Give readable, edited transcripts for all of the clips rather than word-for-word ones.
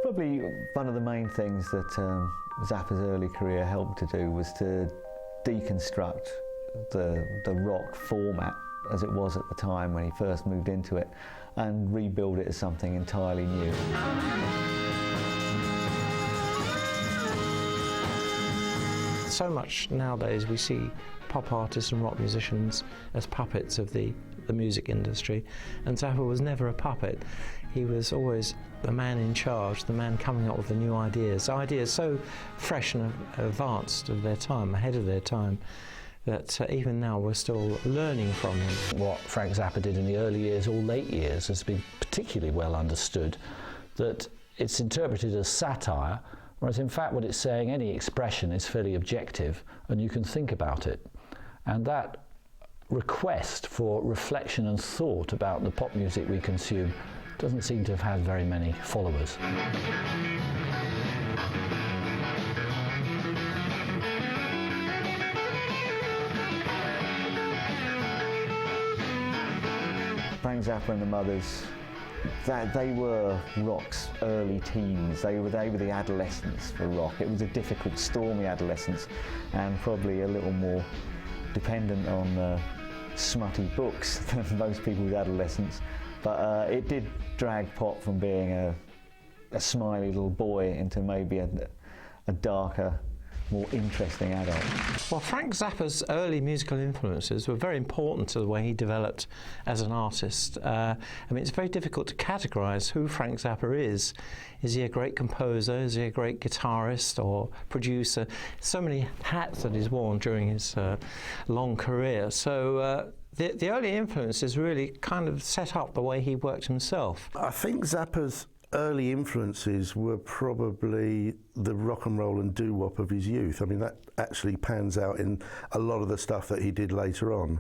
Probably one of the main things that Zappa's early career helped to do was to deconstruct the rock format as it was at the time when he first moved into it, and rebuild it as something entirely new. So much nowadays we see pop artists and rock musicians as puppets of the music industry, and Zappa was never a puppet. He was always the man in charge, the man coming up with the new ideas so fresh and advanced of their time, ahead of their time, that even now we're still learning from him. What Frank Zappa did in the early years or late years has been particularly well understood, that it's interpreted as satire, whereas in fact what it's saying, any expression is fairly objective and you can think about it. And that request for reflection and thought about the pop music we consume doesn't seem to have had very many followers. Frank Zappa and the Mothers, they were rock's early teens. They were the adolescents for rock. It was a difficult, stormy adolescence, and probably a little more dependent on smutty books than most people's adolescence. But it did drag pop from being a smiley little boy into maybe a darker, more interesting adult. Well, Frank Zappa's early musical influences were very important to the way he developed as an artist. I mean, it's very difficult to categorise who Frank Zappa is. Is he a great composer? Is he a great guitarist or producer? So many hats that he's worn during his long career. So the early influences really kind of set up the way he worked himself. I think Zappa's early influences were probably the rock and roll and doo-wop of his youth. I mean, that actually pans out in a lot of the stuff that he did later on.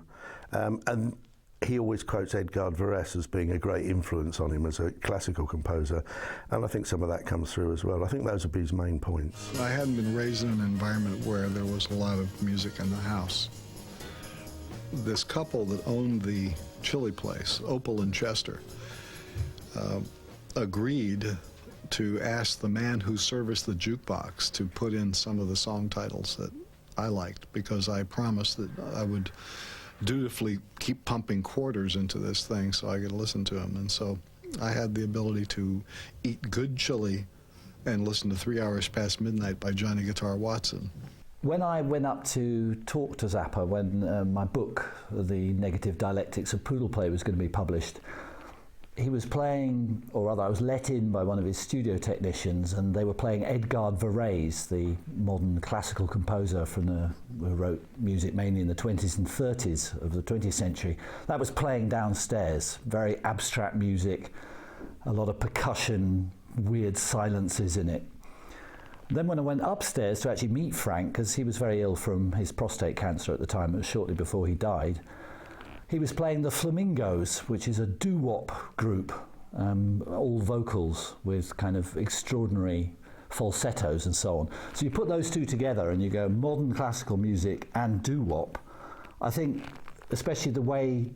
And he always quotes Edgard Varese as being a great influence on him as a classical composer, and I think some of that comes through as well. I think those would be his main points. I hadn't been raised in an environment where there was a lot of music in the house. This couple that owned the chili place, Opal and Chester, agreed to ask the man who serviced the jukebox to put in some of the song titles that I liked, because I promised that I would dutifully keep pumping quarters into this thing so I could listen to him. And so I had the ability to eat good chili and listen to 3 Hours Past Midnight by Johnny Guitar Watson. When I went up to talk to Zappa, when my book, The Negative Dialectics of Poodle Play, was going to be published, he was playing, or rather I was let in by one of his studio technicians, and they were playing Edgard Varese, the modern classical composer who wrote music mainly in the 20s and 30s of the 20th century. That was playing downstairs, very abstract music, a lot of percussion, weird silences in it. Then when I went upstairs to actually meet Frank, because he was very ill from his prostate cancer at the time, it was shortly before he died, he was playing the Flamingos, which is a doo-wop group, all vocals with kind of extraordinary falsettos and so on. So you put those two together and you go modern classical music and doo-wop. I think, especially the way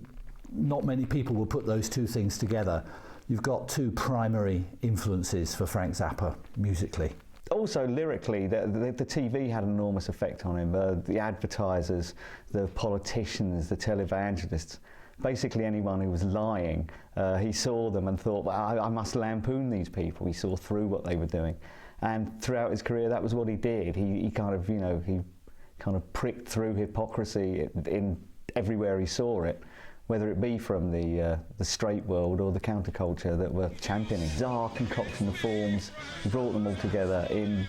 not many people will put those two things together, you've got two primary influences for Frank Zappa musically. Also, lyrically, the TV had an enormous effect on him. The advertisers, the politicians, the televangelists, basically anyone who was lying, he saw them and thought, well, I must lampoon these people. He saw through what they were doing. And throughout his career, that was what he did. He kind of, he kind of pricked through hypocrisy in everywhere he saw it, whether it be from the straight world or the counterculture that were championing. Bizarre concoction of forms, he brought them all together in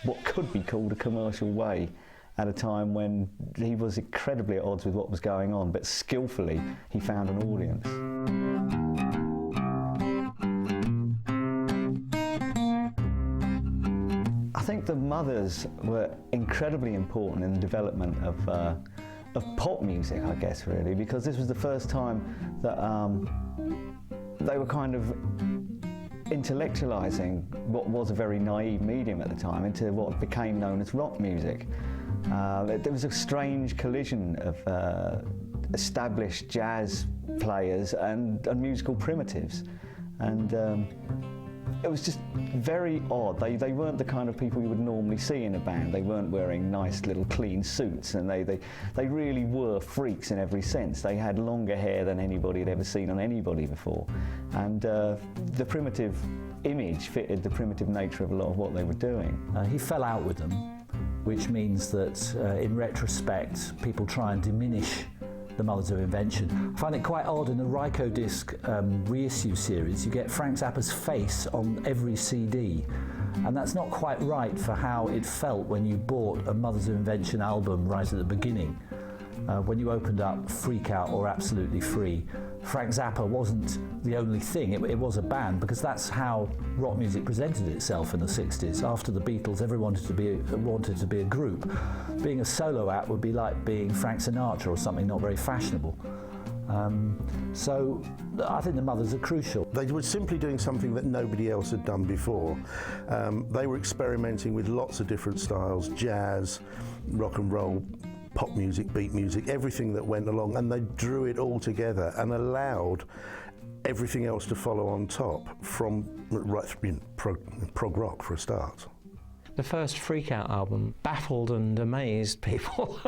what could be called a commercial way at a time when he was incredibly at odds with what was going on, but skillfully he found an audience. I think the Mothers were incredibly important in the development of pop music, I guess, really, because this was the first time that they were kind of intellectualizing what was a very naive medium at the time into what became known as rock music. There was a strange collision of established jazz players and musical primitives, and it was just very odd. They weren't the kind of people you would normally see in a band. They weren't wearing nice little clean suits, and they really were freaks in every sense. They had longer hair than anybody had ever seen on anybody before, and the primitive image fitted the primitive nature of a lot of what they were doing. He fell out with them, which means that in retrospect people try and diminish the Mothers of Invention. I find it quite odd in the Rykodisc reissue series, you get Frank Zappa's face on every CD, and that's not quite right for how it felt when you bought a Mothers of Invention album right at the beginning. When you opened up Freak Out or Absolutely Free, Frank Zappa wasn't the only thing, it was a band, because that's how rock music presented itself in the 60s. After the Beatles, everyone wanted to be a group. Being a solo act would be like being Frank Sinatra or something not very fashionable. So I think the Mothers are crucial. They were simply doing something that nobody else had done before. They were experimenting with lots of different styles, jazz, rock and roll, pop music, beat music, everything that went along, and they drew it all together and allowed everything else to follow on top, from prog rock for a start. The first Freak Out album baffled and amazed people.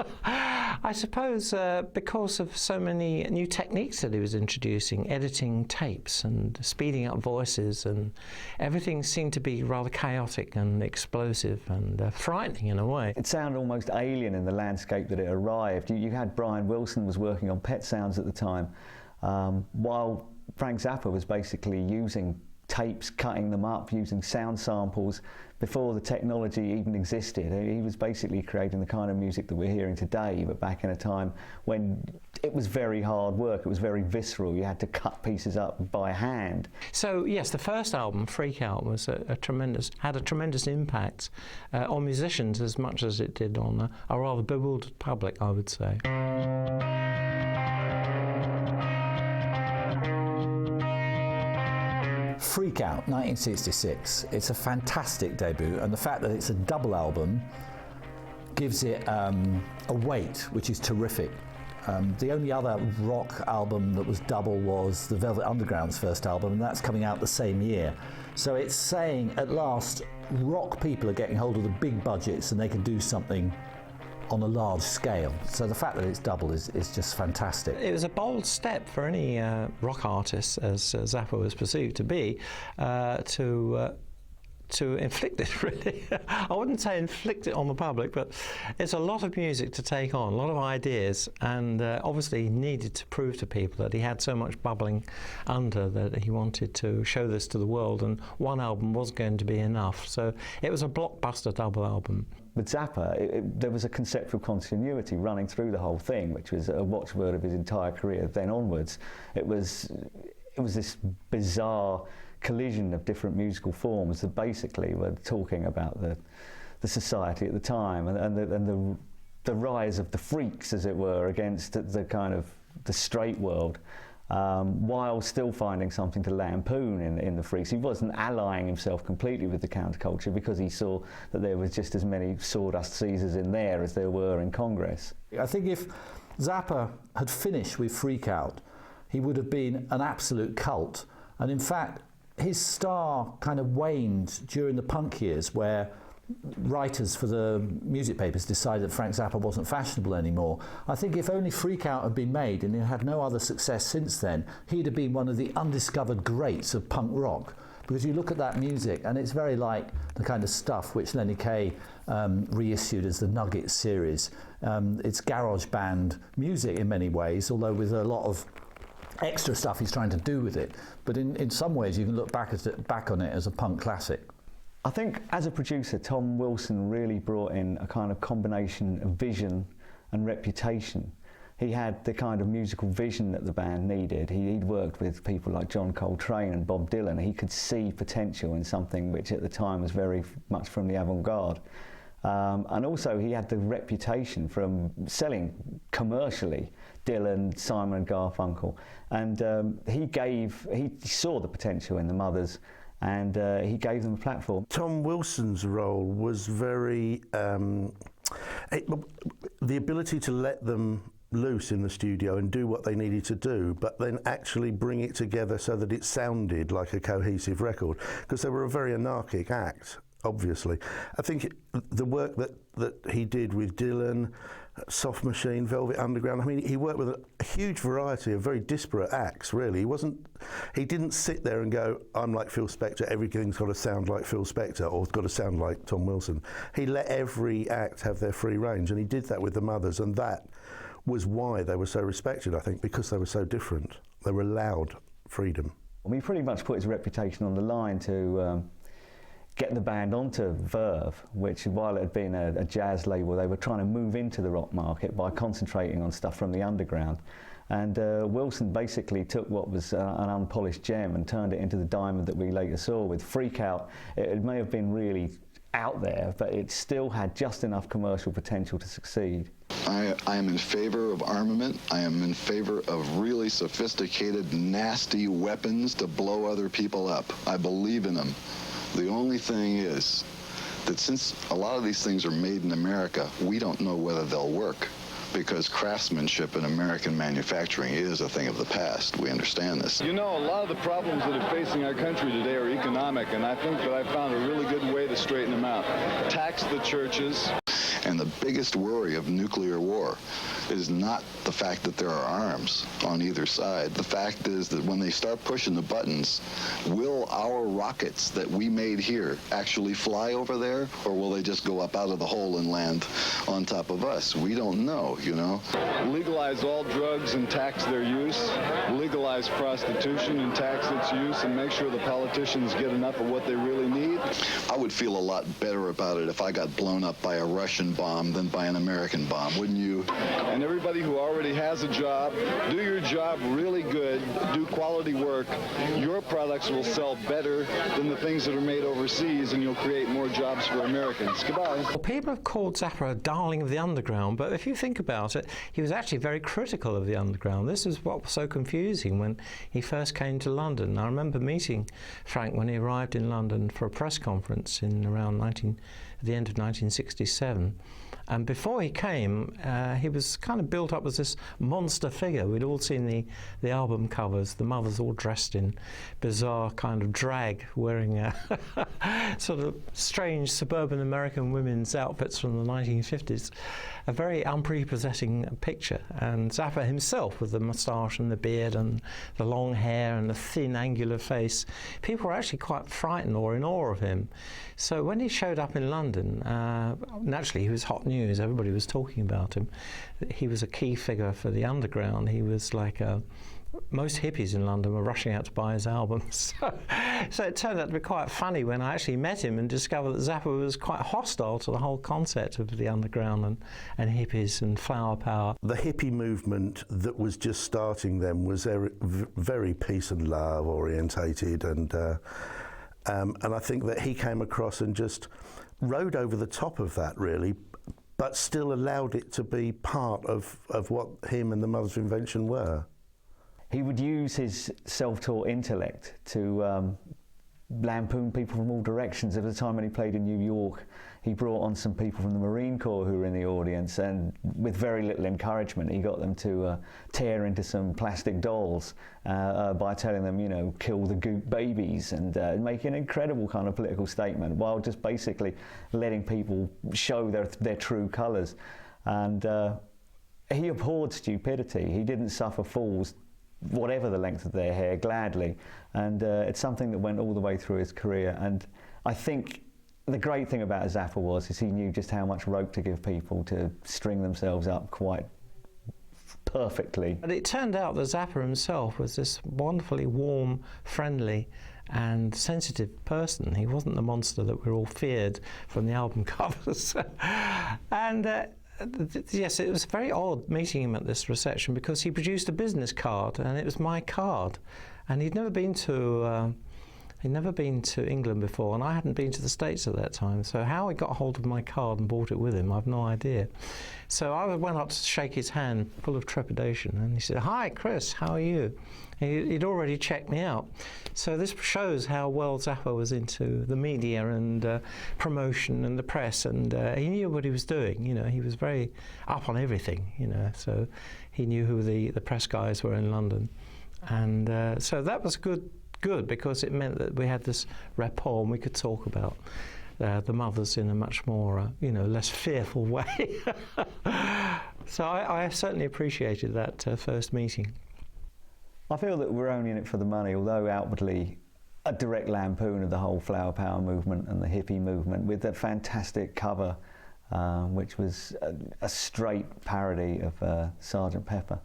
I suppose because of so many new techniques that he was introducing, editing tapes and speeding up voices, and everything seemed to be rather chaotic and explosive and frightening in a way. It sounded almost alien in the landscape that it arrived. You had Brian Wilson was working on Pet Sounds at the time, while Frank Zappa was basically using tapes, cutting them up, using sound samples before the technology even existed. He was basically creating the kind of music that we're hearing today, but back in a time when it was very hard work, it was very visceral, you had to cut pieces up by hand. So yes, the first album, Freak Out, was had a tremendous impact on musicians as much as it did on a rather bewildered public, I would say. Freak Out, 1966. It's a fantastic debut, and the fact that it's a double album gives it a weight which is terrific. The only other rock album that was double was the Velvet Underground's first album, and that's coming out the same year. So it's saying, at last, rock people are getting hold of the big budgets and they can do something on a large scale. So the fact that it's double is just fantastic. It was a bold step for any rock artist, as Zappa was perceived to be, to inflict it, really. I wouldn't say inflict it on the public, but it's a lot of music to take on, a lot of ideas, and obviously he needed to prove to people that he had so much bubbling under that he wanted to show this to the world, and one album was going to be enough. So it was a blockbuster double album. With Zappa, there was a conceptual continuity running through the whole thing, which was a watchword of his entire career then onwards. It was this bizarre collision of different musical forms that basically were talking about the society at the time and the rise of the freaks, as it were, against the kind of the straight world, while still finding something to lampoon in the freaks. He wasn't allying himself completely with the counterculture because he saw that there was just as many sawdust Caesars in there as there were in Congress. I think if Zappa had finished with Freak Out, he would have been an absolute cult. And in fact, his star kind of waned during the punk years, where writers for the music papers decided that Frank Zappa wasn't fashionable anymore. I think if only Freak Out had been made and it had no other success since then, he'd have been one of the undiscovered greats of punk rock. Because you look at that music and it's very like the kind of stuff which Lenny Kaye reissued as the Nuggets series. It's garage band music in many ways, although with a lot of extra stuff he's trying to do with it. But in some ways you can look back on it as a punk classic. I think as a producer, Tom Wilson really brought in a kind of combination of vision and reputation. He had the kind of musical vision that the band needed. He'd worked with people like John Coltrane and Bob Dylan. He could see potential in something which at the time was very much from the avant-garde. And also he had the reputation from selling commercially Dylan, Simon and Garfunkel. And he saw the potential in the Mothers, and he gave them a platform. Tom Wilson's role was very... the ability to let them loose in the studio and do what they needed to do, but then actually bring it together so that it sounded like a cohesive record, because they were a very anarchic act, obviously. I think the work that he did with Dylan, Soft Machine, Velvet Underground, I mean, he worked with a huge variety of very disparate acts, really. He didn't sit there and go, I'm like Phil Spector, everything's got to sound like Phil Spector, or it's got to sound like Tom Wilson. He let every act have their free range, and he did that with the Mothers, and that was why they were so respected, I think, because they were so different. They were allowed freedom. Well, he pretty much put his reputation on the line to get the band onto Verve, which, while it had been a jazz label, they were trying to move into the rock market by concentrating on stuff from the underground. And Wilson basically took what was an unpolished gem and turned it into the diamond that we later saw with Freak Out. It may have been really out there, but it still had just enough commercial potential to succeed. I am in favor of armament. I am in favor of really sophisticated, nasty weapons to blow other people up. I believe in them. The only thing is that since a lot of these things are made in America, we don't know whether they'll work, because craftsmanship in American manufacturing is a thing of the past. We understand this. You know, a lot of the problems that are facing our country today are economic, and I think that I found a really good way to straighten them out. Tax the churches. And the biggest worry of nuclear war is not the fact that there are arms on either side. The fact is that when they start pushing the buttons, will our rockets that we made here actually fly over there, or will they just go up out of the hole and land on top of us? We don't know, you know. Legalize all drugs and tax their use. Legalize prostitution and tax its use, and make sure the politicians get enough of what they really need. I would feel a lot better about it if I got blown up by a Russian bomb than by an American bomb, wouldn't you? And everybody who already has a job, do your job really good, do quality work. Your products will sell better than the things that are made overseas, and you'll create more jobs for Americans. Goodbye. Well, people have called Zappa a darling of the underground, but if you think about it, he was actually very critical of the underground. This is what was so confusing when he first came to London. I remember meeting Frank when he arrived in London for a press conference in around at the end of 1967. And before he came, he was kind of built up as this monster figure. We'd all seen the album covers, the Mothers all dressed in bizarre kind of drag, wearing sort of strange suburban American women's outfits from the 1950s. A very unprepossessing picture. And Zappa himself, with the moustache and the beard and the long hair and the thin, angular face, people were actually quite frightened or in awe of him. So when he showed up in London, naturally he was hot news. Everybody was talking about him. He was a key figure for the underground. He was like most hippies in London were rushing out to buy his albums. So it turned out to be quite funny when I actually met him and discovered that Zappa was quite hostile to the whole concept of the underground and hippies and flower power. The hippie movement that was just starting then was very peace and love orientated, and I think that he came across and just rode over the top of that, really, but still allowed it to be part of what him and the Mothers of Invention were. He would use his self-taught intellect to lampoon people from all directions. At the time when he played in New York, he brought on some people from the Marine Corps who were in the audience, and with very little encouragement, he got them to tear into some plastic dolls by telling them, you know, kill the goop babies, and make an incredible kind of political statement, while just basically letting people show their true colours. And he abhorred stupidity. He didn't suffer fools, whatever the length of their hair, gladly, and it's something that went all the way through his career. And I think the great thing about Zappa was he knew just how much rope to give people to string themselves up quite perfectly. And it turned out that Zappa himself was this wonderfully warm, friendly and sensitive person. He wasn't the monster that we all feared from the album covers. And yes, it was very odd meeting him at this reception, because he produced a business card and it was my card, and he'd never been to He'd never been to England before, and I hadn't been to the States at that time. So how he got hold of my card and brought it with him, I've no idea. So I went up to shake his hand, full of trepidation, and he said, "Hi, Chris, how are you?" He'd already checked me out. So this shows how well Zappa was into the media and promotion and the press, and he knew what he was doing. You know, he was very up on everything, you know, so he knew who the press guys were in London. And so that was good because it meant that we had this rapport and we could talk about the Mothers in a much more, less fearful way. So I certainly appreciated that first meeting. I feel that we're only in it for the money, although outwardly a direct lampoon of the whole flower power movement and the hippie movement, with a fantastic cover, which was a straight parody of Sgt. Pepper.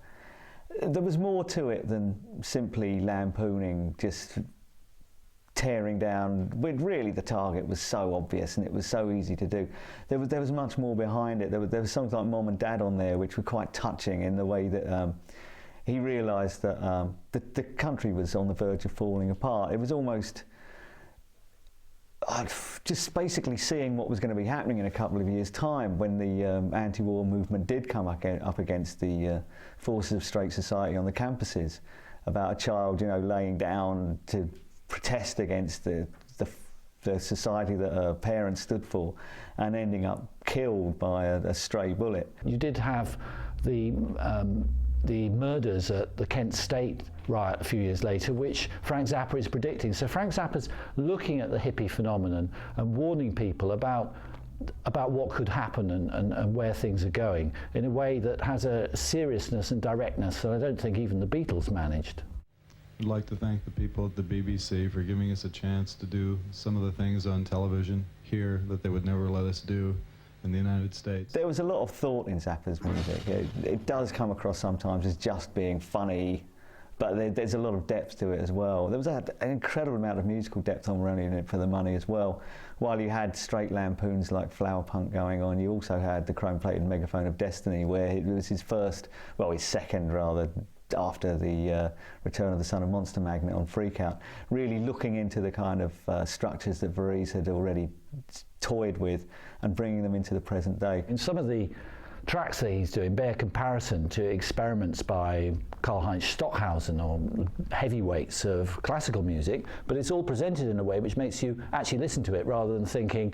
There was more to it than simply lampooning, just tearing down. Really, the target was so obvious and it was so easy to do. There was much more behind it. There were songs like Mom and Dad on there, which were quite touching in the way that he realised that the country was on the verge of falling apart. It was almost just basically seeing what was going to be happening in a couple of years' time when the anti-war movement did come up against the forces of straight society on the campuses, about a child, laying down to protest against the society that her parents stood for, and ending up killed by a stray bullet. You did have the murders at the Kent State riot a few years later, which Frank Zappa is predicting. So Frank Zappa's looking at the hippie phenomenon and warning people about what could happen and where things are going in a way that has a seriousness and directness that I don't think even the Beatles managed. I'd like to thank the people at the BBC for giving us a chance to do some of the things on television here that they would never let us do in the United States. There was a lot of thought in Zappa's music. It does come across sometimes as just being funny, but there's a lot of depth to it as well. There was an incredible amount of musical depth on We're Only In It For The Money as well. While you had straight lampoons like Flower Punk going on, you also had the chrome-plated Megaphone of Destiny, where it was his second rather, after the Return of the Son of Monster Magnet on Freakout, really looking into the kind of structures that Varese had already toyed with and bringing them into the present day. In some of the tracks that he's doing bear comparison to experiments by Karl-Heinz Stockhausen or heavyweights of classical music, but it's all presented in a way which makes you actually listen to it rather than thinking,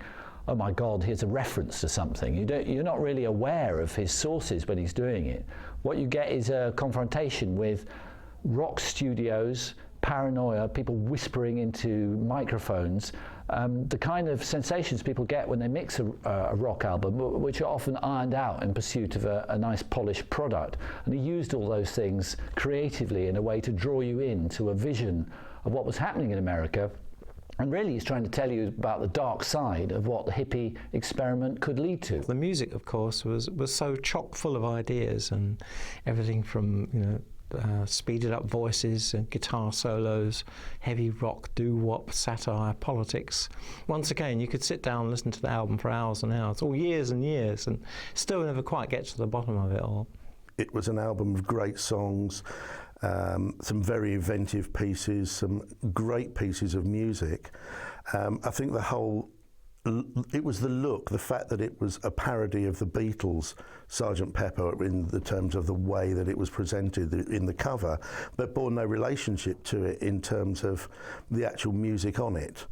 oh my God, here's a reference to something. You're not really aware of his sources when he's doing it. What you get is a confrontation with rock studios, paranoia, people whispering into microphones, the kind of sensations people get when they mix a rock album, which are often ironed out in pursuit of a nice polished product. And he used all those things creatively in a way to draw you into a vision of what was happening in America. And really he's trying to tell you about the dark side of what the hippie experiment could lead to. The music, of course, was so chock full of ideas, and everything from, speeded up voices and guitar solos, heavy rock, doo-wop, satire, politics. Once again, you could sit down and listen to the album for hours and hours, or years and years, and still never quite get to the bottom of it all. It was an album of great songs, some very inventive pieces, some great pieces of music. I think it was the look, the fact that it was a parody of the Beatles' Sgt. Pepper in the terms of the way that it was presented in the cover, but bore no relationship to it in terms of the actual music on it.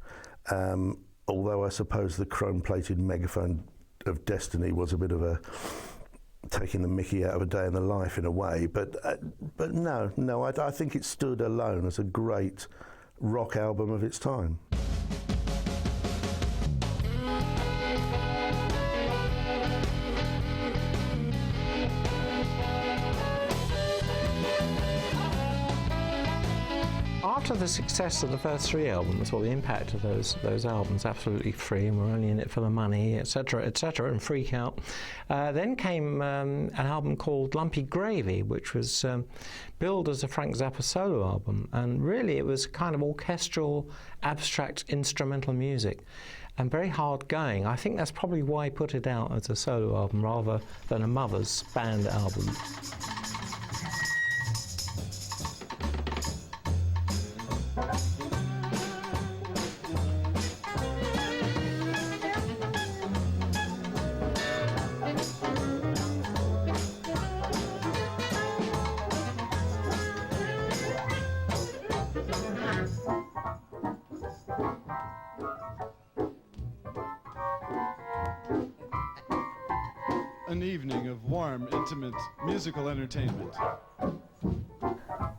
Although I suppose the chrome-plated Megaphone of Destiny was a bit of a taking the mickey out of a day in the life in a way, but no, I think it stood alone as a great rock album of its time. After the success of the first three albums, or the impact of those albums, Absolutely Free and We're Only In It For The Money, etc., and Freak Out, then came an album called Lumpy Gravy, which was billed as a Frank Zappa solo album, and really it was kind of orchestral, abstract, instrumental music, and very hard going. I think that's probably why he put it out as a solo album rather than a Mothers band album. an evening of warm, intimate musical entertainment.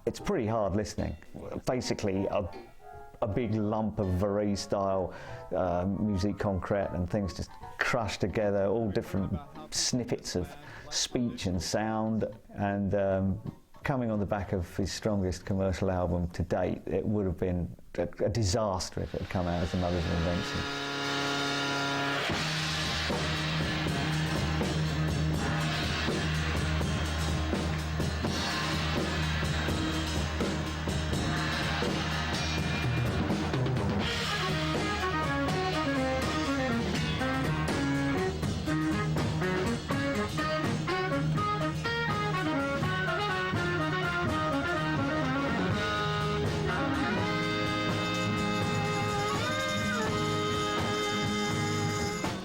It's pretty hard listening. Basically, a big lump of Varese-style musique concrète and things just crushed together, all different snippets of speech and sound, and coming on the back of his strongest commercial album to date, it would have been a disaster if it had come out as the Mothers of Invention.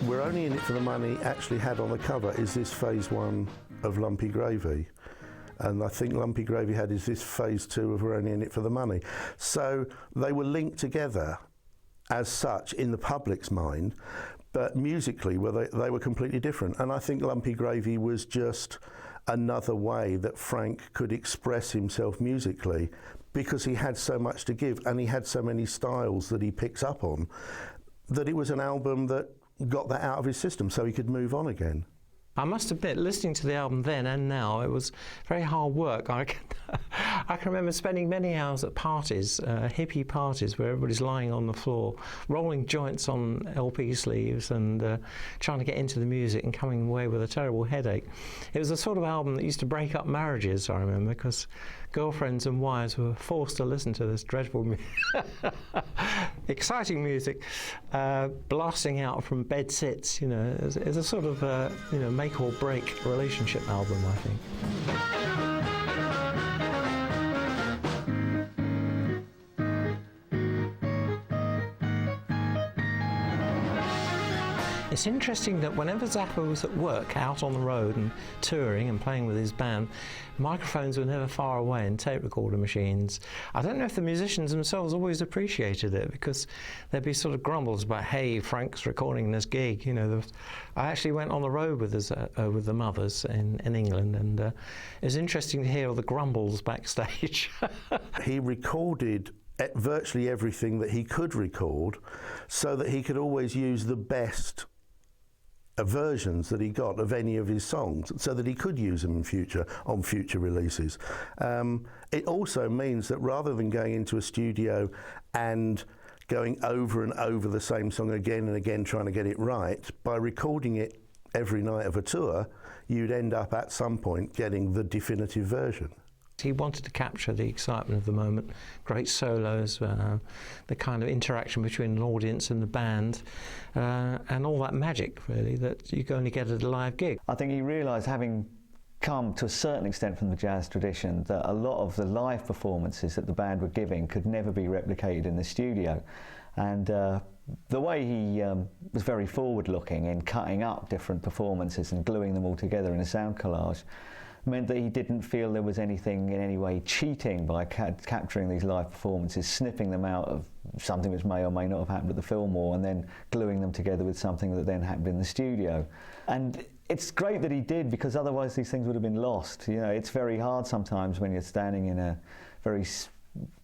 We're Only in It for the Money actually had on the cover is this phase 1 of Lumpy Gravy. And I think Lumpy Gravy had is this phase 2 of We're Only in It for the Money. So they were linked together as such in the public's mind, but musically they were completely different. And I think Lumpy Gravy was just another way that Frank could express himself musically, because he had so much to give and he had so many styles that he picks up on, that it was an album that got that out of his system so he could move on again. I must admit, listening to the album then and now, it was very hard work. I can remember spending many hours at parties, hippie parties, where everybody's lying on the floor, rolling joints on LP sleeves and trying to get into the music and coming away with a terrible headache. It was the sort of album that used to break up marriages, I remember, because girlfriends and wives were forced to listen to this dreadful exciting music blasting out from bed sits. You know, it's a sort of make or break relationship album, I think. It's interesting that whenever Zappa was at work, out on the road and touring and playing with his band, microphones were never far away and tape recorder machines. I don't know if the musicians themselves always appreciated it, because there'd be sort of grumbles about, hey, Frank's recording this gig. You know, I actually went on the road with the Mothers in England, and it was interesting to hear all the grumbles backstage. He recorded virtually everything that he could record so that he could always use the best versions that he got of any of his songs, so that he could use them on future releases. It also means that rather than going into a studio and going over and over the same song again and again trying to get it right, by recording it every night of a tour, you'd end up at some point getting the definitive version. He wanted to capture the excitement of the moment, great solos, the kind of interaction between an audience and the band, and all that magic, really, that you can only get at a live gig. I think he realised, having come to a certain extent from the jazz tradition, that a lot of the live performances that the band were giving could never be replicated in the studio. And the way he was very forward-looking in cutting up different performances and gluing them all together in a sound collage meant that he didn't feel there was anything in any way cheating by capturing these live performances, snipping them out of something which may or may not have happened at the Fillmore, and then gluing them together with something that then happened in the studio. And it's great that he did, because otherwise these things would have been lost. You know, it's very hard sometimes when you're standing in a very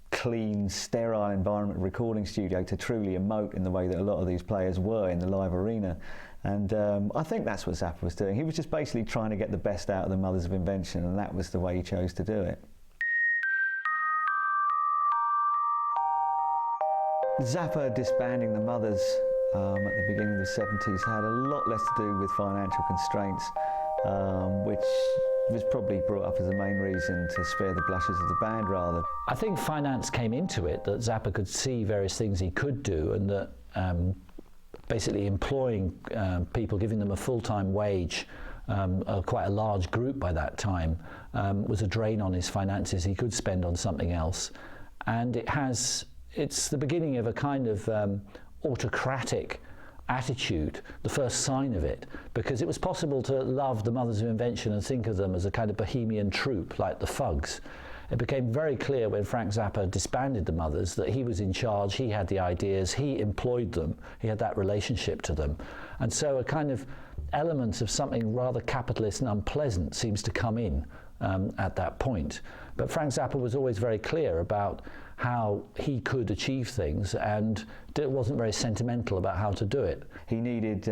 clean, sterile environment, recording studio, to truly emote in the way that a lot of these players were in the live arena. And I think that's what Zappa was doing. He was just basically trying to get the best out of the Mothers of Invention, and that was the way he chose to do it. Zappa disbanding the Mothers at the beginning of the 70s had a lot less to do with financial constraints, which was probably brought up as the main reason to spare the blushes of the band, rather. I think finance came into it, that Zappa could see various things he could do, and that basically employing people, giving them a full-time wage, quite a large group by that time, was a drain on his finances. He could spend on something else. And it's the beginning of a kind of autocratic attitude, the first sign of it, because it was possible to love the Mothers of Invention and think of them as a kind of bohemian troupe like the Fugs. It became very clear when Frank Zappa disbanded the Mothers that he was in charge, he had the ideas, he employed them, he had that relationship to them. And so a kind of element of something rather capitalist and unpleasant seems to come in at that point. But Frank Zappa was always very clear about how he could achieve things, and wasn't very sentimental about how to do it. He needed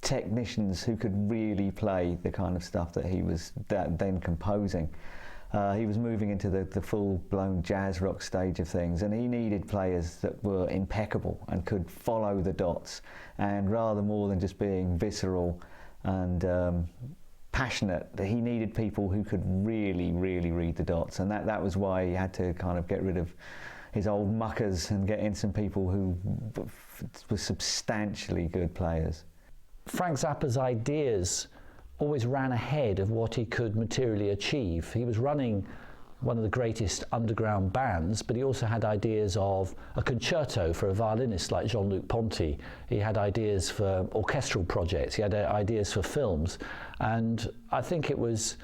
technicians who could really play the kind of stuff that he was then composing. He was moving into the full-blown jazz rock stage of things, and he needed players that were impeccable and could follow the dots, and rather more than just being visceral and passionate, he needed people who could really, really read the dots, and that was why he had to kind of get rid of his old muckers and get in some people who were substantially good players. Frank Zappa's ideas always ran ahead of what he could materially achieve. He was running one of the greatest underground bands, but he also had ideas of a concerto for a violinist like Jean-Luc Ponty. He had ideas for orchestral projects. He had ideas for films. And I think it was,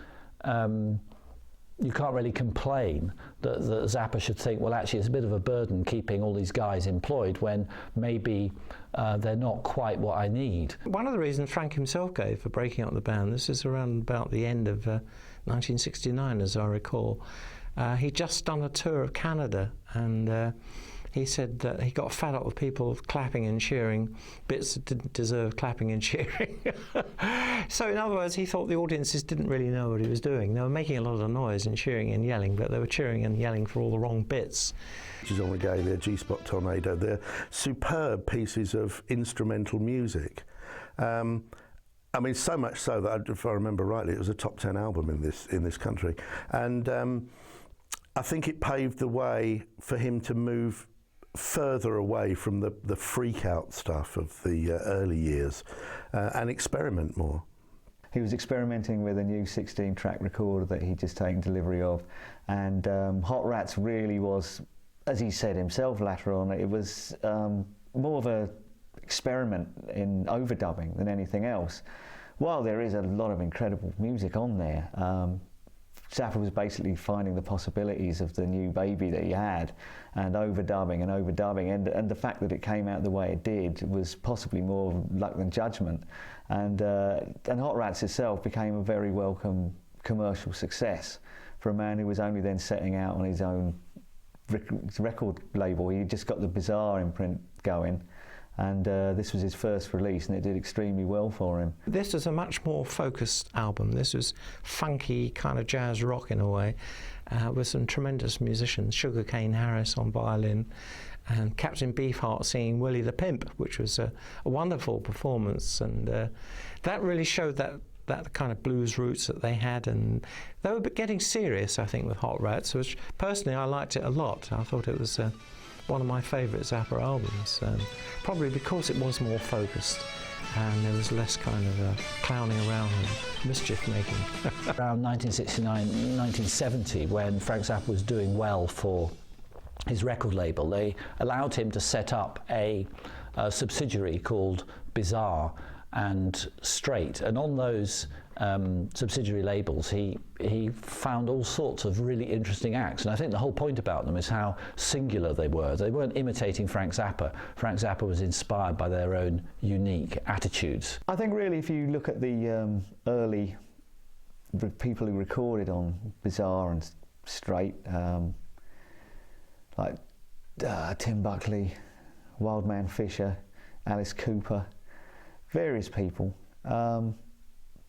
you can't really complain that Zappa should think, well, actually it's a bit of a burden keeping all these guys employed when maybe they're not quite what I need. One of the reasons Frank himself gave for breaking up the band, this is around about the end of 1969, as I recall. He'd just done a tour of Canada, and he said that he got fed up with people clapping and cheering bits that didn't deserve clapping and cheering. So in other words, he thought the audiences didn't really know what he was doing. They were making a lot of noise and cheering and yelling, but they were cheering and yelling for all the wrong bits. On Regalia, G-Spot Tornado, they're superb pieces of instrumental music. I mean, so much so that, if I remember rightly, it was a top 10 album in this country. And I think it paved the way for him to move further away from the freak-out stuff of the early years and experiment more. He was experimenting with a new 16-track recorder that he'd just taken delivery of, and Hot Rats really was, as he said himself later on, it was more of a experiment in overdubbing than anything else. While there is a lot of incredible music on there, Zappa was basically finding the possibilities of the new baby that he had, and overdubbing, and the fact that it came out the way it did was possibly more luck than judgment. And Hot Rats itself became a very welcome commercial success for a man who was only then setting out on his own record label. He just got the Bizarre imprint going, and this was his first release, and it did extremely well for him. This was a much more focused album. This was funky kind of jazz rock in a way, with some tremendous musicians, Sugarcane Harris on violin, and Captain Beefheart singing Willie the Pimp, which was a wonderful performance, and that really showed that kind of blues roots that they had, and they were getting serious, I think, with Hot Rats, which personally I liked it a lot. I thought it was one of my favourite Zappa albums, probably because it was more focused and there was less kind of clowning around and mischief making. Around 1969, 1970, when Frank Zappa was doing well for his record label, they allowed him to set up a subsidiary called Bizarre and Straight, and on those subsidiary labels he found all sorts of really interesting acts, and I think the whole point about them is how singular they were. They weren't imitating Frank Zappa. Frank Zappa was inspired by their own unique attitudes. I think really if you look at the early people who recorded on Bizarre and Straight, like Tim Buckley, Wildman Fisher, Alice Cooper, various people.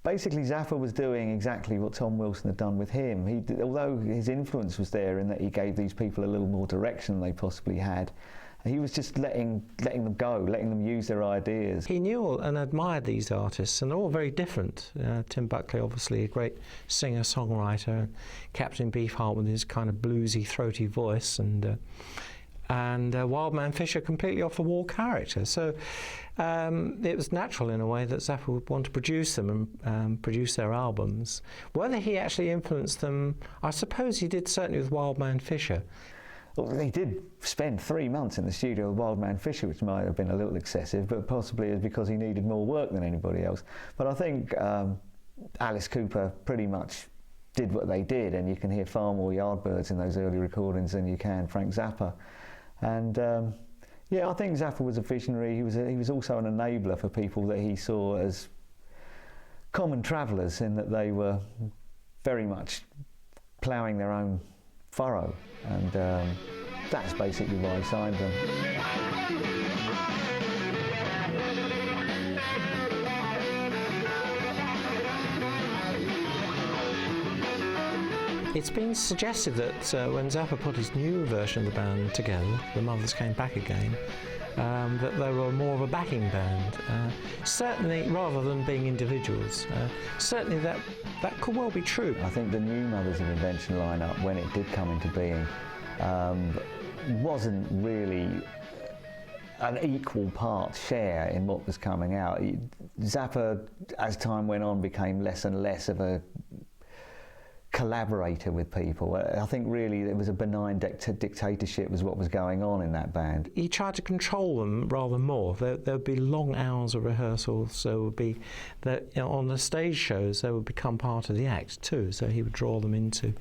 Basically, Zappa was doing exactly what Tom Wilson had done with him. Although his influence was there in that he gave these people a little more direction than they possibly had, he was just letting them go, letting them use their ideas. He knew and admired these artists, and they're all very different. Tim Buckley, obviously a great singer-songwriter, Captain Beefheart with his kind of bluesy, throaty voice, and Wildman Fisher, completely off-the-wall character. So it was natural in a way that Zappa would want to produce them and produce their albums. Whether he actually influenced them, I suppose he did, certainly with Wildman Fisher. Well, he did spend 3 months in the studio with Wildman Fisher, which might have been a little excessive, but possibly it was because he needed more work than anybody else. But I think Alice Cooper pretty much did what they did, and you can hear far more Yardbirds in those early recordings than you can Frank Zappa. And Yeah, I think Zappa was a visionary. He was also an enabler for people that he saw as common travellers, in that they were very much ploughing their own furrow, and that's basically why he signed them. It's been suggested that when Zappa put his new version of the band together, the Mothers came back again, that they were more of a backing band. Certainly, rather than being individuals. Certainly that could well be true. I think the new Mothers of Invention lineup, when it did come into being, wasn't really an equal part share in what was coming out. Zappa, as time went on, became less and less of a collaborator with people. I think really it was a benign dictatorship was what was going on in that band. He tried to control them rather more. There would be long hours of rehearsals. There would be on the stage shows they would become part of the act too. So he would draw them into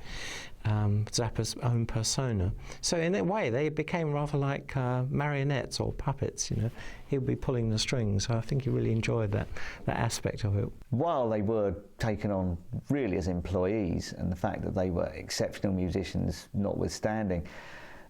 Zappa's own persona. So in that way, they became rather like marionettes or puppets. You know, he would be pulling the strings. So I think he really enjoyed that aspect of it. While they were taken on really as employees, and the fact that they were exceptional musicians notwithstanding,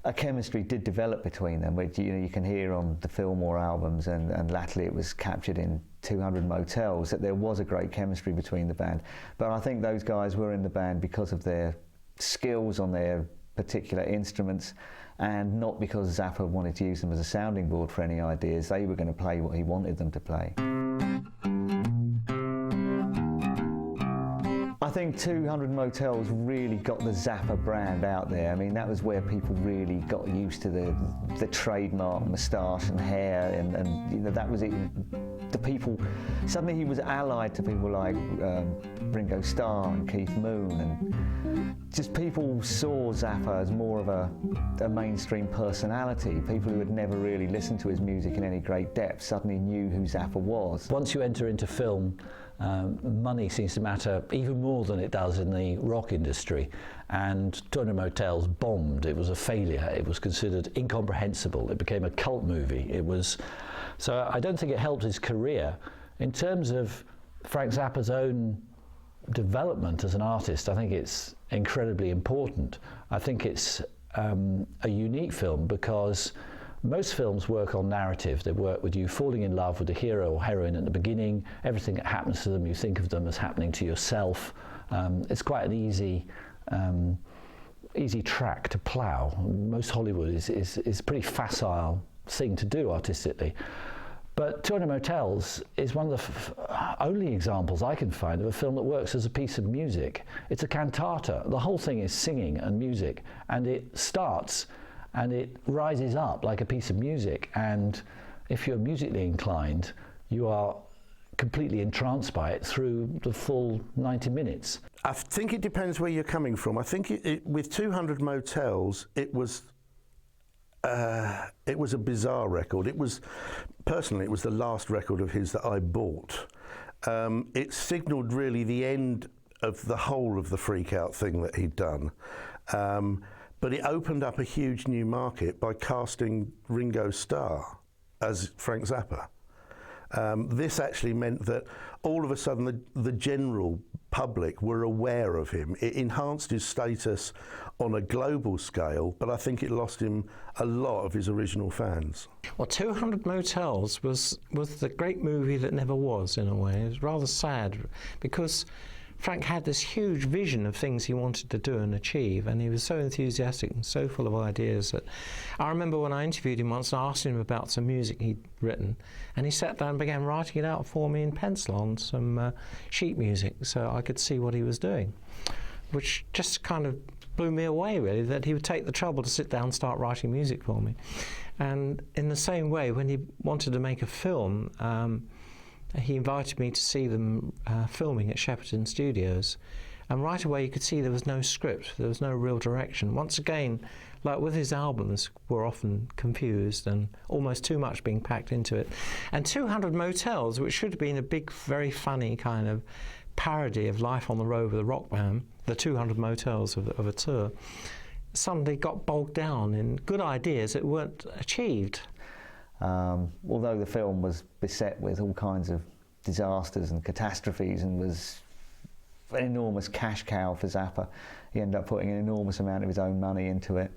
a chemistry did develop between them, which you can hear on the Fillmore albums, and latterly it was captured in 200 Motels, that there was a great chemistry between the band. But I think those guys were in the band because of their skills on their particular instruments, and not because Zappa wanted to use them as a sounding board for any ideas. They were going to play what he wanted them to play. I think 200 Motels really got the Zappa brand out there. I mean, that was where people really got used to the trademark moustache and hair, and you know, that was it. The people, suddenly he was allied to people like Ringo Starr and Keith Moon, and just people saw Zappa as more of a mainstream personality. People who had never really listened to his music in any great depth suddenly knew who Zappa was. Once you enter into film, money seems to matter even more than it does in the rock industry, and 200 Motels bombed. It was a failure. It was considered incomprehensible. It became a cult movie. So I don't think it helped his career. In terms of Frank Zappa's own development as an artist, I think it's incredibly important. I think it's a unique film because most films work on narrative. They work with you falling in love with the hero or heroine at the beginning. Everything that happens to them, you think of them as happening to yourself. It's quite an easy track to plough. Most Hollywood is a pretty facile thing to do artistically. But 200 Motels is one of the only examples I can find of a film that works as a piece of music. It's a cantata. The whole thing is singing and music, and it starts and it rises up like a piece of music. And if you're musically inclined, you are completely entranced by it through the full 90 minutes. I think it depends where you're coming from. I think with 200 Motels, it was a bizarre record. Personally, it was the last record of his that I bought. It signalled really the end of the whole of the freak out thing that he'd done. But it opened up a huge new market by casting Ringo Starr as Frank Zappa. This actually meant that all of a sudden the general public were aware of him. It enhanced his status on a global scale, but I think it lost him a lot of his original fans. Well, 200 Motels was the great movie that never was, in a way. It was rather sad because Frank had this huge vision of things he wanted to do and achieve, and he was so enthusiastic and so full of ideas that I remember when I interviewed him once, I asked him about some music he'd written, and he sat down and began writing it out for me in pencil on some sheet music so I could see what he was doing, which just kind of blew me away, really, that he would take the trouble to sit down and start writing music for me. And in the same way, when he wanted to make a film, he invited me to see them filming at Shepperton Studios, and right away you could see there was no script, there was no real direction. Once again, like with his albums, were often confused and almost too much being packed into it. And 200 Motels, which should have been a big, very funny kind of parody of life on the road with a rock band, the 200 Motels of a tour, suddenly got bogged down in good ideas that weren't achieved. Although the film was beset with all kinds of disasters and catastrophes and was an enormous cash cow for Zappa, he ended up putting an enormous amount of his own money into it.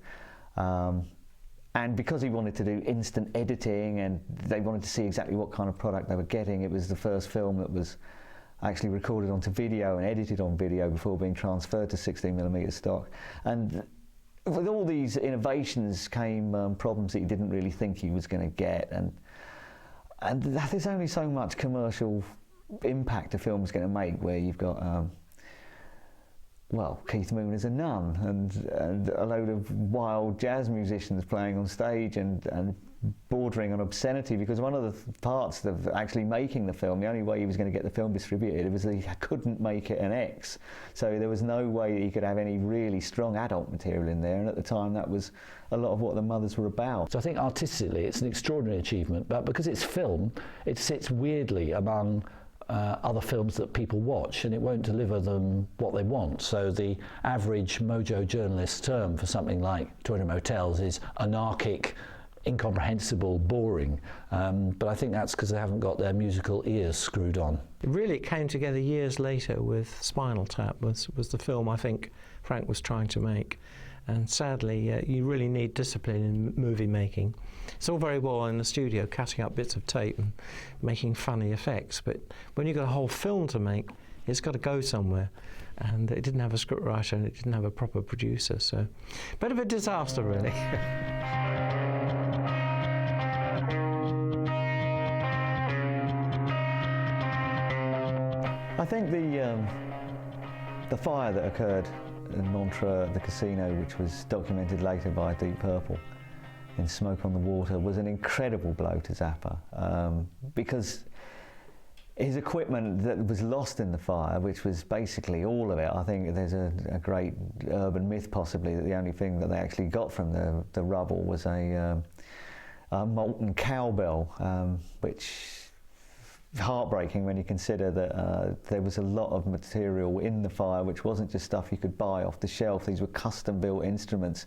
And because he wanted to do instant editing and they wanted to see exactly what kind of product they were getting, it was the first film that was actually recorded onto video and edited on video before being transferred to 16mm stock. And with all these innovations came problems that he didn't really think he was going to get. And there's only so much commercial impact a film's going to make where you've got well, Keith Moon as a nun and a load of wild jazz musicians playing on stage and bordering on obscenity, because one of the parts of actually making the film, the only way he was going to get the film distributed was that he couldn't make it an X. So there was no way that he could have any really strong adult material in there, and at the time that was a lot of what the Mothers were about. So I think artistically it's an extraordinary achievement, but because it's film, it sits weirdly among other films that people watch, and it won't deliver them what they want. So the average Mojo journalist term for something like 200 Motels is anarchic, incomprehensible, boring. But I think that's because they haven't got their musical ears screwed on. It really came together years later with Spinal Tap, was the film I think Frank was trying to make. And sadly, you really need discipline in movie making. It's all very well in the studio cutting up bits of tape and making funny effects, but when you've got a whole film to make, it's got to go somewhere. And it didn't have a scriptwriter and it didn't have a proper producer, so bit of a disaster, really. I think the fire that occurred in Montreux at the casino, which was documented later by Deep Purple in Smoke on the Water, was an incredible blow to Zappa, because his equipment that was lost in the fire, which was basically all of it, I think there's a great urban myth possibly that the only thing that they actually got from the rubble was a molten cowbell, which heartbreaking when you consider that there was a lot of material in the fire which wasn't just stuff you could buy off the shelf. These were custom built instruments.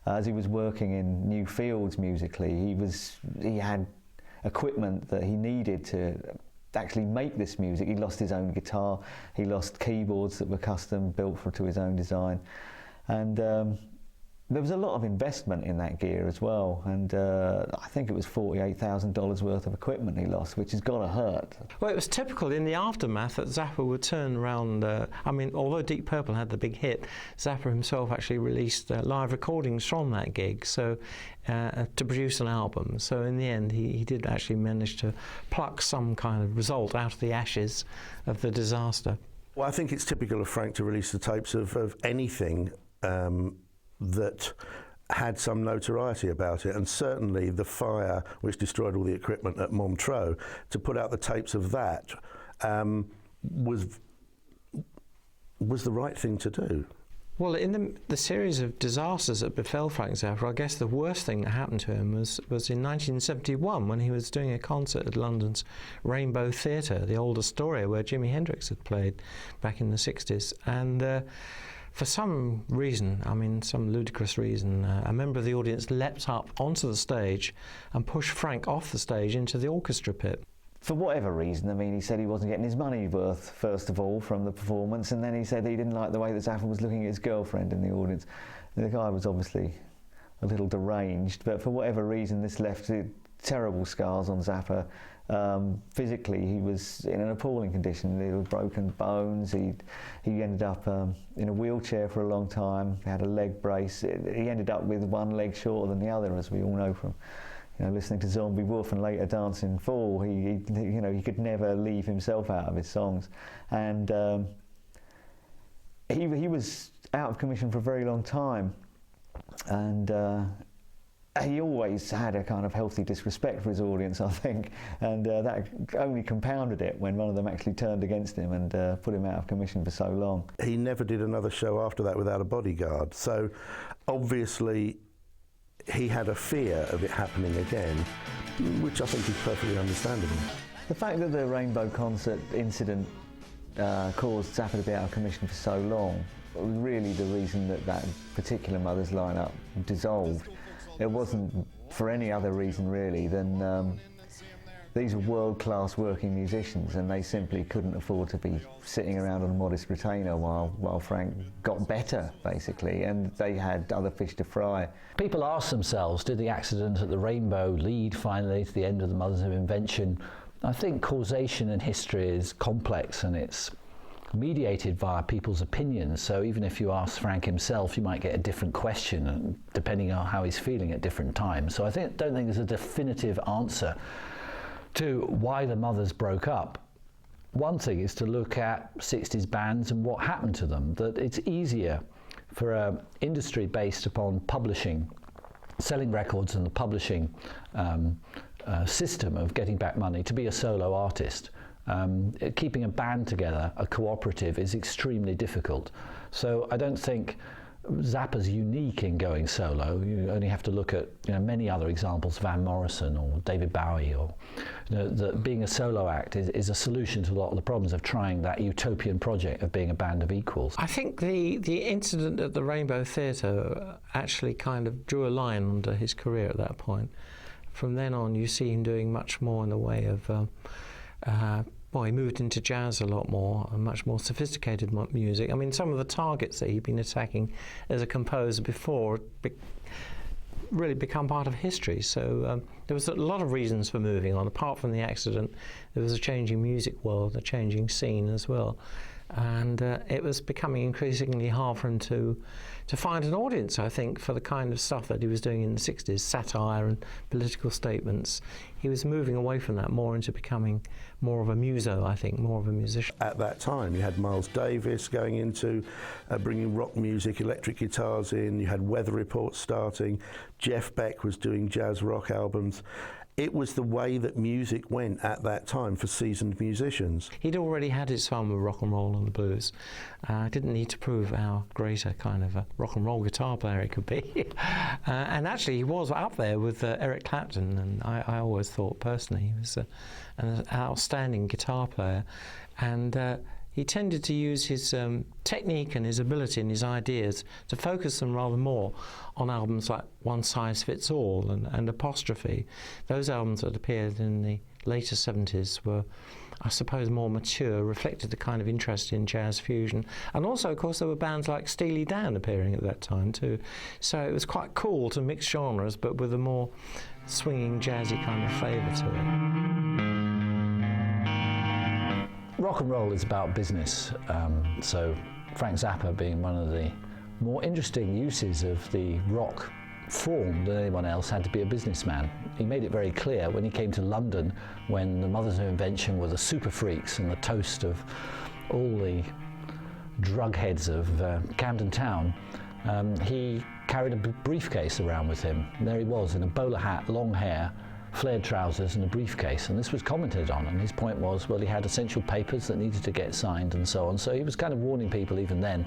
As he was working in new fields musically, he had equipment that he needed to actually make this music. He lost his own guitar, he lost keyboards that were custom built to his own design, and there was a lot of investment in that gear as well, and I think it was $48,000 worth of equipment he lost, which has got to hurt. Well, it was typical in the aftermath that Zappa would turn around. I mean, although Deep Purple had the big hit, Zappa himself actually released live recordings from that gig, so to produce an album. So in the end, he did actually manage to pluck some kind of result out of the ashes of the disaster. Well, I think it's typical of Frank to release the tapes of anything that had some notoriety about it, and certainly the fire which destroyed all the equipment at Montreux, to put out the tapes of that was the right thing to do. Well, in the series of disasters that befell Frank Zappa, I guess the worst thing that happened to him was in 1971 when he was doing a concert at London's Rainbow Theatre, the old Astoria where Jimi Hendrix had played back in the 60s. And for some reason, I mean some ludicrous reason, a member of the audience leapt up onto the stage and pushed Frank off the stage into the orchestra pit. For whatever reason, I mean, he said he wasn't getting his money worth, first of all, from the performance, and then he said that he didn't like the way that Zappa was looking at his girlfriend in the audience. The guy was obviously a little deranged, but for whatever reason, this left terrible scars on Zappa. Physically, he was in an appalling condition. There were broken bones. He ended up in a wheelchair for a long time. He had a leg brace. He ended up with one leg shorter than the other, as we all know from listening to Zombie Wolf and later Dancing Fool. He could never leave himself out of his songs, and he was out of commission for a very long time, and he always had a kind of healthy disrespect for his audience, I think, and that only compounded it when one of them actually turned against him and put him out of commission for so long. He never did another show after that without a bodyguard, so obviously he had a fear of it happening again, which I think is perfectly understandable. The fact that the Rainbow concert incident caused Zappa to be out of commission for so long was really the reason that particular Mothers lineup dissolved. It wasn't for any other reason really than these are world-class working musicians, and they simply couldn't afford to be sitting around on a modest retainer while Frank got better, basically, and they had other fish to fry. People ask themselves, did the accident at the Rainbow lead finally to the end of the Mothers of Invention? I think causation in history is complex, and it's mediated via people's opinions. So even if you ask Frank himself, you might get a different question depending on how he's feeling at different times. So I don't think there's a definitive answer to why the Mothers broke up. One thing is to look at 60s bands and what happened to them, that it's easier for an industry based upon publishing, selling records and the publishing system of getting back money, to be a solo artist. Keeping a band together, a cooperative, is extremely difficult. So I don't think Zappa's unique in going solo. You only have to look at many other examples, Van Morrison or David Bowie, or that being a solo act is a solution to a lot of the problems of trying that utopian project of being a band of equals. I think the incident at the Rainbow Theatre actually kind of drew a line under his career at that point. From then on, you see him doing much more in the way of he moved into jazz a lot more and much more sophisticated music. I mean, some of the targets that he'd been attacking as a composer before really become part of history. So there was a lot of reasons for moving on. Apart from the accident, there was a changing music world, a changing scene as well. And it was becoming increasingly hard for him to find an audience, I think, for the kind of stuff that he was doing in the 60s, satire and political statements. He was moving away from that more into becoming more of a muso, I think, more of a musician. At that time, you had Miles Davis going into bringing rock music, electric guitars in, you had Weather Report starting, Jeff Beck was doing jazz rock albums. It was the way that music went at that time for seasoned musicians. He'd already had his fun with rock and roll and the blues. Didn't need to prove how great a kind of a rock and roll guitar player he could be. And actually he was up there with Eric Clapton, and I always thought personally he was an outstanding guitar player. And he tended to use his technique and his ability and his ideas to focus them rather more on albums like One Size Fits All and Apostrophe. Those albums that appeared in the later 70s were, I suppose, more mature, reflected the kind of interest in jazz fusion. And also, of course, there were bands like Steely Dan appearing at that time too. So it was quite cool to mix genres, but with a more swinging, jazzy kind of flavour to it. Rock and roll is about business, so Frank Zappa being one of the more interesting uses of the rock form than anyone else had to be a businessman. He made it very clear when he came to London, when the Mothers of Invention were the super freaks and the toast of all the drug heads of Camden Town, he carried a briefcase around with him. And there he was in a bowler hat, long hair, flared trousers and a briefcase, and this was commented on, and his point was, well, he had essential papers that needed to get signed and so on. So he was kind of warning people even then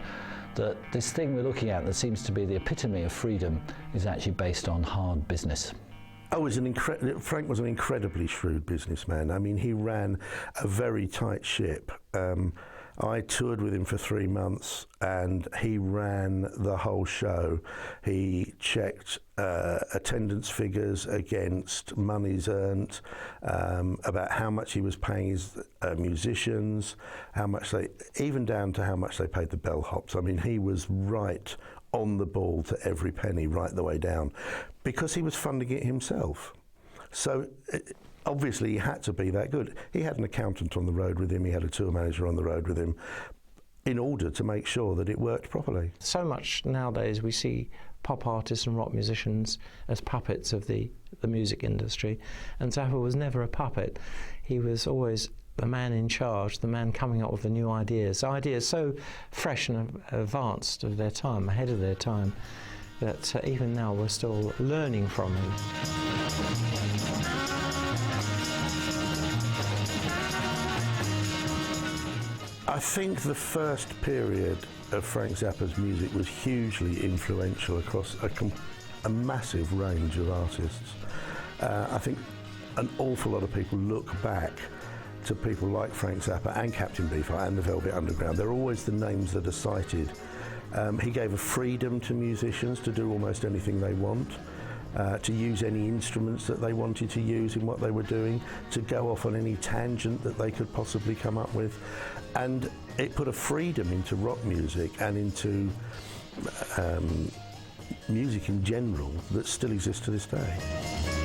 that this thing we're looking at that seems to be the epitome of freedom is actually based on hard business. Frank was an incredibly shrewd businessman. I mean, he ran a very tight ship. I toured with him for 3 months, and he ran the whole show. He checked attendance figures against monies earned, about how much he was paying his musicians, even down to how much they paid the bellhops. I mean, he was right on the ball to every penny, right the way down, because he was funding it himself. So obviously he had to be that good. He had an accountant on the road with him, he had a tour manager on the road with him, in order to make sure that it worked properly. So much nowadays we see pop artists and rock musicians as puppets of the music industry, and Zappa was never a puppet. He was always the man in charge, the man coming up with the new ideas so fresh and advanced of their time, ahead of their time, that even now we're still learning from him. I think the first period of Frank Zappa's music was hugely influential across a massive range of artists. I think an awful lot of people look back to people like Frank Zappa and Captain Beefheart and the Velvet Underground. They're always the names that are cited. He gave a freedom to musicians to do almost anything they want. to use any instruments that they wanted to use in what they were doing, to go off on any tangent that they could possibly come up with. And it put a freedom into rock music and into music in general that still exists to this day.